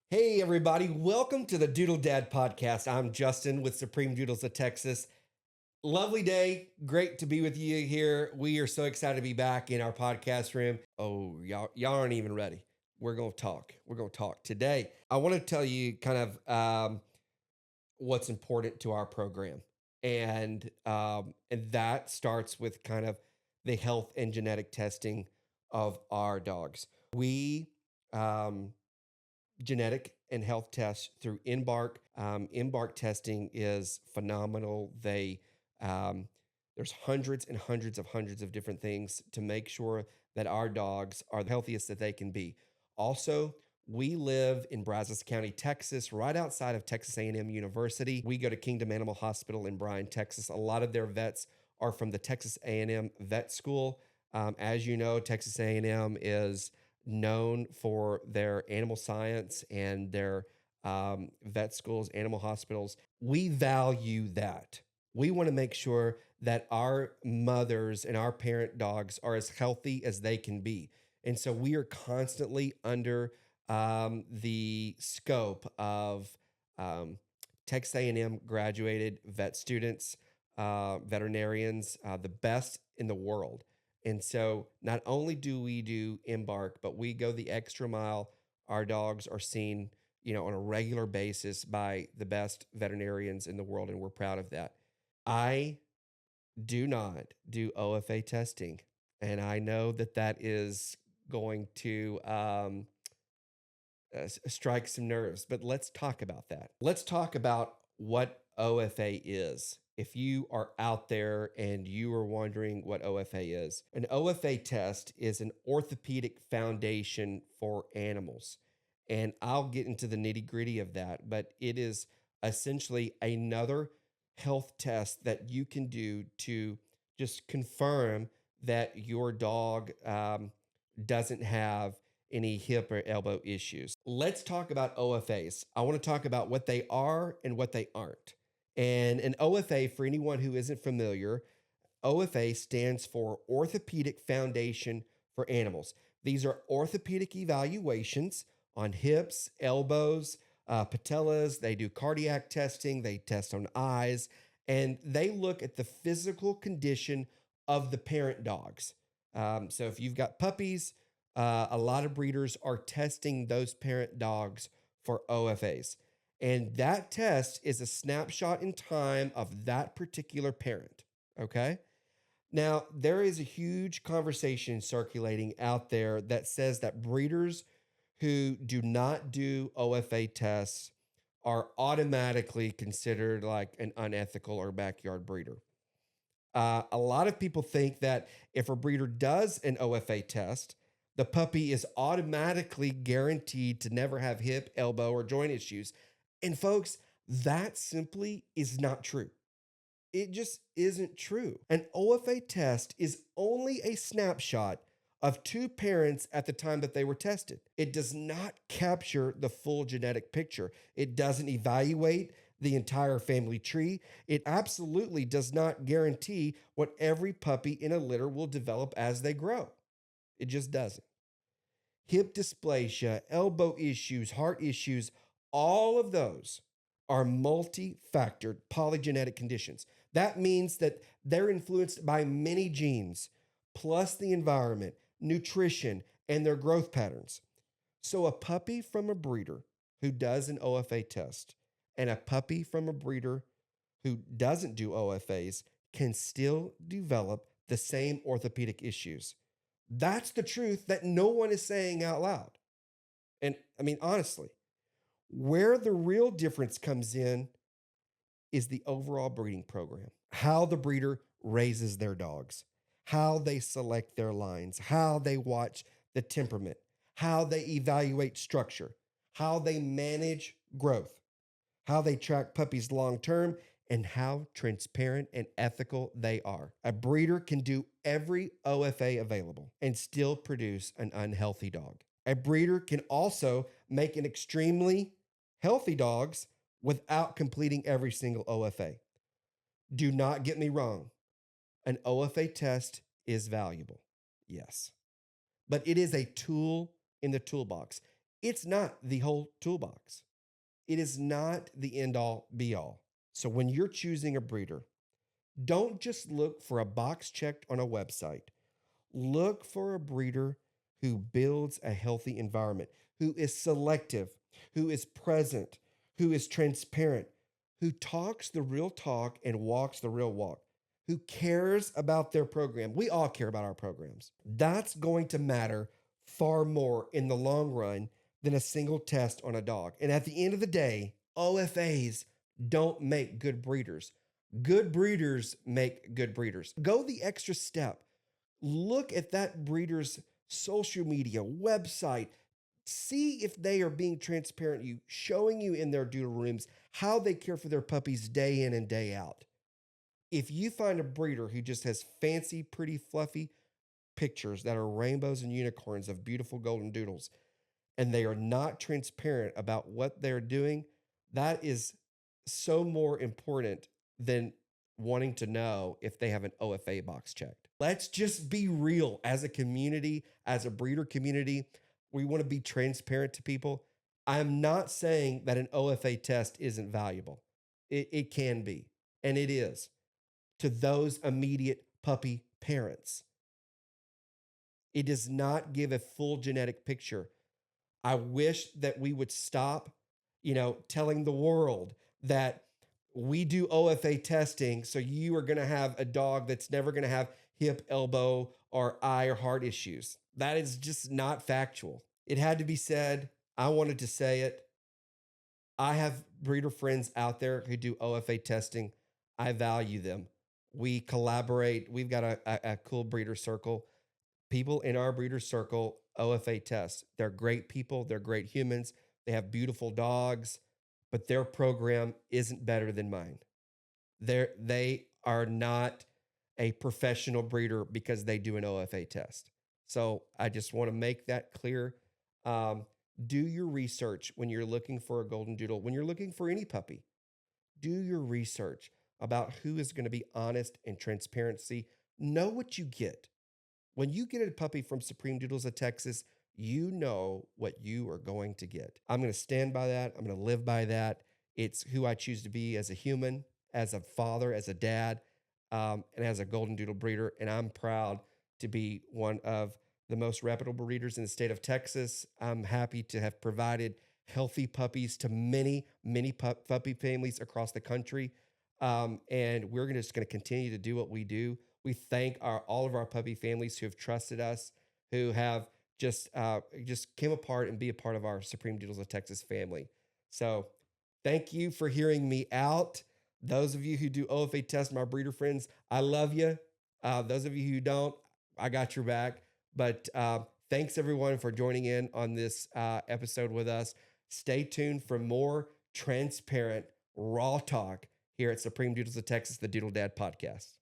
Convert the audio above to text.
Hey, everybody. Welcome to the Doodle Dad podcast. I'm Justin with Supreme Doodles of Texas. Lovely day. Great to be with you here. We are so excited to be back in our podcast room. Oh, y'all aren't even ready. We're going to talk. We're going to talk today. I want to tell you kind of what's important to our program. And that starts with kind of the health and genetic testing of our dogs. We genetic and health tests through Embark. Embark testing is phenomenal. There's hundreds of different things to make sure that our dogs are the healthiest that they can be. Also, we live in Brazos County, Texas, right outside of Texas A&M University. We go to Kingdom Animal Hospital in Bryan, Texas. A lot of their vets are from the Texas A&M Vet School. As you know, Texas A&M is known for their animal science and their vet schools, animal hospitals. We value that. We want to make sure that our mothers and our parent dogs are as healthy as they can be. And so we are constantly under the scope of um, Texas A&M graduated vet students, veterinarians, the best in the world. And so not only do we do Embark, but we go the extra mile. Our dogs are seen, on a regular basis by the best veterinarians in the world, and we're proud of that. I do not do OFA testing, and I know that that is going to strike some nerves, but let's talk about that. Let's talk about what OFA is. If you are out there and you are wondering what OFA is, an OFA test is an orthopedic foundation for animals. And I'll get into the nitty gritty of that, but it is essentially another health test that you can do to just confirm that your dog doesn't have any hip or elbow issues. Let's talk about OFAs. I want to talk about what they are and what they aren't. And an OFA, for anyone who isn't familiar, OFA stands for Orthopedic Foundation for Animals. These are orthopedic evaluations on hips, elbows, patellas. They do cardiac testing, they test on eyes, and they look at the physical condition of the parent dogs. So if you've got puppies, a lot of breeders are testing those parent dogs for OFAs. And that test is a snapshot in time of that particular parent. Okay. Now, there is a huge conversation circulating out there that says that breeders who do not do OFA tests are automatically considered like an unethical or backyard breeder. A lot of people think that if a breeder does an OFA test, the puppy is automatically guaranteed to never have hip, elbow, or joint issues. And folks, that simply is not true. It just isn't true. An OFA test is only a snapshot of two parents at the time that they were tested. It does not capture the full genetic picture. It doesn't evaluate the entire family tree. It absolutely does not guarantee what every puppy in a litter will develop as they grow. It just doesn't. Hip dysplasia, elbow issues, heart issues, all of those are multi-factored polygenetic conditions. That means that they're influenced by many genes, plus the environment, nutrition, and their growth patterns. So a puppy from a breeder who does an OFA test and a puppy from a breeder who doesn't do OFAs can still develop the same orthopedic issues. That's the truth that no one is saying out loud. And I mean, honestly, where the real difference comes in is the overall breeding program, how the breeder raises their dogs, how they select their lines, how they watch the temperament, how they evaluate structure, how they manage growth, how they track puppies long term, and how transparent and ethical they are. A breeder can do every OFA available and still produce an unhealthy dog. A breeder can also make an extremely healthy dogs without completing every single OFA. Do not get me wrong. An OFA test is valuable. Yes. But it is a tool in the toolbox. It's not the whole toolbox. It is not the end all be all. So when you're choosing a breeder, don't just look for a box checked on a website. Look for a breeder who builds a healthy environment, who is selective, who is present, who is transparent, who talks the real talk and walks the real walk, who cares about their program. We all care about our programs. That's going to matter far more in the long run than a single test on a dog. And at the end of the day, OFAs don't make good breeders. Good breeders make good breeders. Go the extra step. Look at that breeder's social media, website. See if they are being transparent to you, showing you in their doodle rooms how they care for their puppies day in and day out. If you find a breeder who just has fancy, pretty, fluffy pictures that are rainbows and unicorns of beautiful golden doodles, and they are not transparent about what they're doing, that is so more important than wanting to know if they have an OFA box checked. Let's just be real as a community, as a breeder community. We want to be transparent to people. I'm not saying that an OFA test isn't valuable. It can be, and it is to those immediate puppy parents. It does not give a full genetic picture. I wish that we would stop, telling the world that we do OFA testing, so you are going to have a dog that's never going to have hip, elbow, or eye or heart issues. That is just not factual. It had to be said. I wanted to say it. I have breeder friends out there who do OFA testing. I value them. We collaborate. We've got a cool breeder circle. People in our breeder circle OFA test. They're great people. They're great humans. They have beautiful dogs, but their program isn't better than mine. They are not a professional breeder because they do an OFA test. So I just want to make that clear. Do your research when you're looking for a golden doodle. When you're looking for any puppy, do your research about who is going to be honest and transparency. Know what you get. When you get a puppy from Supreme Doodles of Texas, you know what you are going to get. I'm going to stand by that. I'm going to live by that. It's who I choose to be as a human, as a father, as a dad, and as a golden doodle breeder. And I'm proud to be one of the most reputable breeders in the state of Texas. I'm happy to have provided healthy puppies to many, many puppy families across the country. And we're just going to continue to do what we do. We thank all of our puppy families who have trusted us, who have just came apart and be a part of our Supreme Doodles of Texas family. So thank you for hearing me out. Those of you who do OFA tests, my breeder friends, I love you. Those of you who don't, I got your back. But thanks everyone for joining in on this episode with us. Stay tuned for more transparent, raw talk here at Supreme Doodles of Texas, the Doodle Dad podcast.